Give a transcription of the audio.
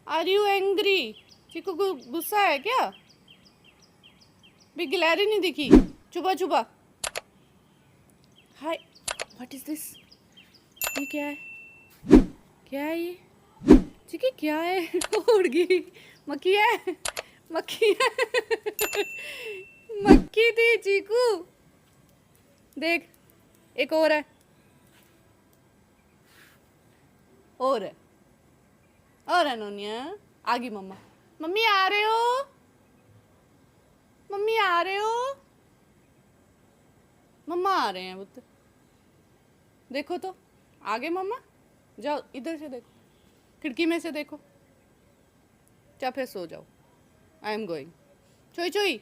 Are you angry? चीकू गुस्सा है क्या? भी गिलहरी नहीं दिखी? चुपा चुपा। हाय, व्हाट इज दिस? ये क्या है? क्या है ये? चीकी क्या है? उड़ गई। मक्खी है? मक्खी है? मक्खी थी चीकू। देख, एक और है। और है, और है नोनिया। आ गई मम्मा। मम्मी आ रहे हो? मम्मी आ रहे हो? मम्मा आ रहे हैं वो तो। देखो तो, आ गए मम्मा। जाओ इधर से देखो, खिड़की में से देखो। जा फिर सो जाओ। I am going. चोई चोई।